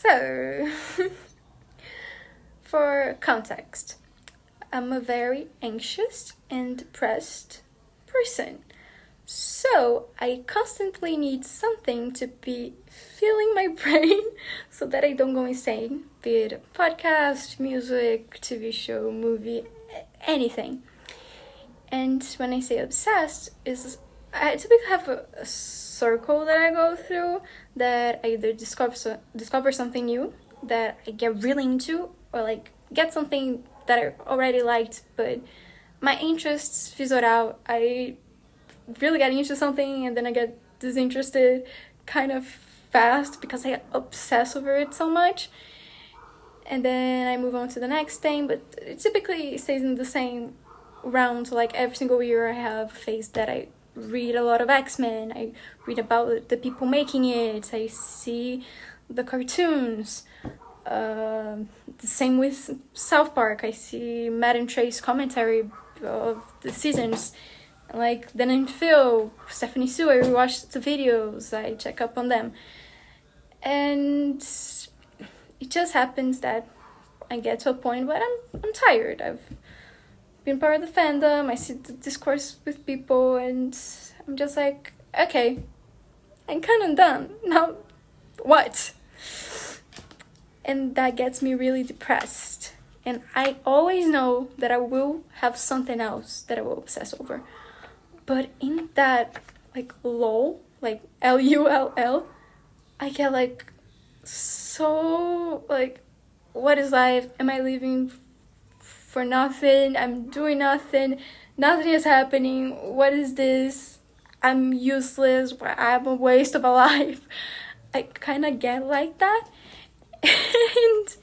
So, for context, I'm a very anxious and depressed person. So, I constantly need something to be filling my brain so that I don't go insane, be it a podcast, music, TV show, movie, anything. And when I say obsessed, I typically have a circle that I go through that I either discover something new that I get really into, or like get something that I already liked, but my interests fizzle out. I really get into something and then I get disinterested kind of fast because I obsess over it so much. And then I move on to the next thing, but it typically stays in the same round. Like every single year I have a phase that I read a lot of X-Men, I read about the people making it, I see the cartoons. The same with South Park, I see Matt and Trey's commentary of the seasons. Like Dan and Phil, Stephanie Sue, I rewatch the videos, I check up on them. And it just happens that I get to a point where I'm tired. I've been part of the fandom, I see the discourse with people, and I'm just like, okay, I'm kind of done. Now, what? And that gets me really depressed. And I always know that I will have something else that I will obsess over. But in that, like, lull, like, Lull, I get, like, so, like, what is life? Am I living for nothing? I'm doing nothing. Nothing is happening. What is this? I'm useless. I'm a waste of a life. I kind of get like that. And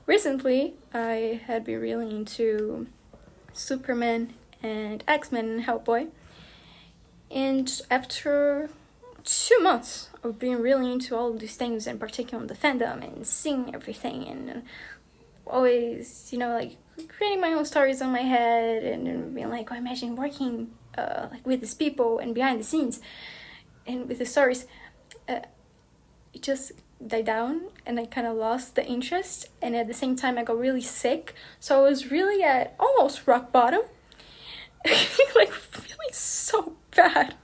recently, I had been really into Superman and X-Men and Hellboy. And after 2 months of being really into all of these things, and particularly on the fandom and seeing everything, and always, like creating my own stories on my head and being like, imagine working like with these people and behind the scenes and with the stories, it just died down and I kind of lost the interest, and at the same time I got really sick, so I was really at almost rock bottom. Like feeling so bad.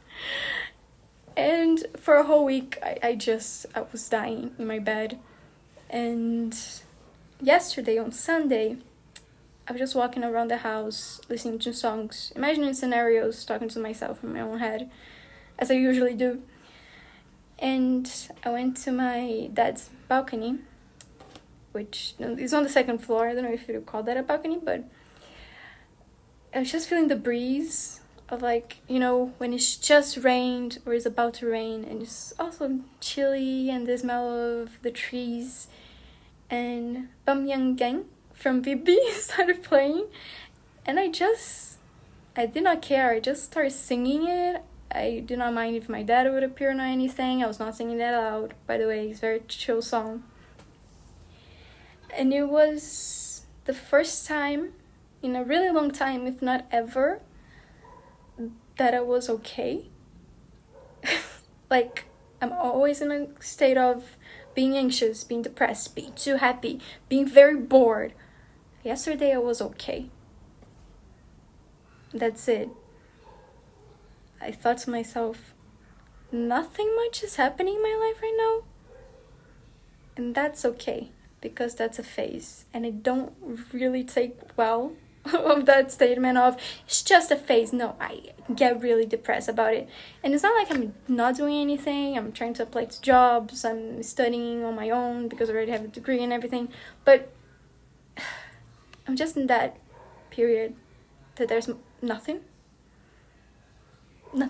And for a whole week I was dying in my bed. And yesterday on Sunday I was just walking around the house listening to songs, imagining scenarios, talking to myself in my own head, as I usually do. And I went to my dad's balcony, which is on the second floor. I don't know if you call that a balcony, but I was just feeling the breeze of, like, when it's just rained or is about to rain, and it's also chilly, and the smell of the trees. And Bam Yang Gang from Bibi started playing, and I did not care. I just started singing it. I did not mind if my dad would appear or anything. I was not singing that loud, by the way. It's a very chill song. And it was the first time in a really long time, if not ever, that I was okay. Like, I'm always in a state of being anxious, being depressed, being too happy, being very bored. Yesterday I was okay. That's it. I thought to myself, nothing much is happening in my life right now. And that's okay, because that's a phase. And I don't really take well of that statement of, it's just a phase. No, I get really depressed about it. And it's not like I'm not doing anything. I'm trying to apply to jobs. I'm studying on my own because I already have a degree and everything. But I'm just in that period that there's nothing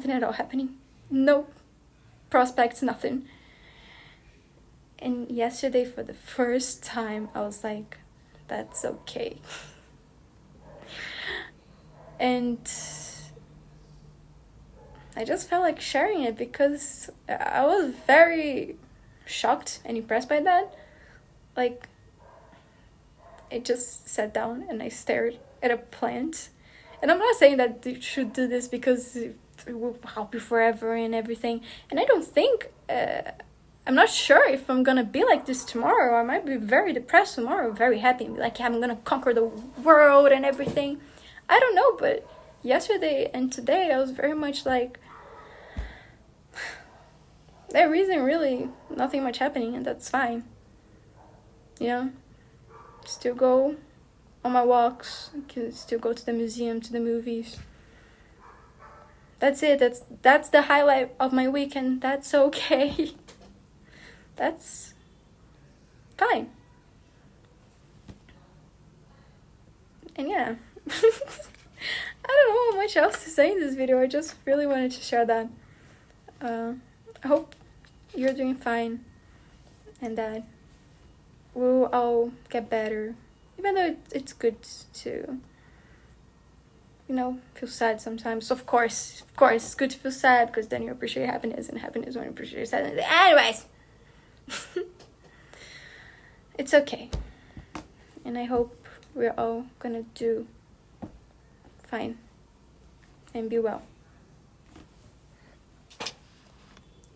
at all happening. No prospects, nothing. And yesterday, for the first time, I was like, that's okay. And I just felt like sharing it because I was very shocked and impressed by that. Like, I just sat down and I stared at a plant. And I'm not saying that you should do this because it will help you forever and everything. And I don't think I'm not sure if I'm gonna be like this tomorrow. I might be very depressed tomorrow, very happy, and be like, yeah, I'm gonna conquer the world and everything. I don't know, but yesterday and today I was very much like, there isn't really nothing much happening, and that's fine. You know, still go on my walks, can still go to the museum, to the movies. That's it. That's the highlight of my weekend. That's okay. That's fine. And yeah. I don't know much else to say in this video. I just really wanted to share that. I hope you're doing fine and that we'll all get better. Even though it's good to, you know, feel sad sometimes. Of course, it's good to feel sad because then you appreciate happiness, and happiness when you appreciate sadness. Anyways, it's okay. And I hope we're all gonna do fine and be well.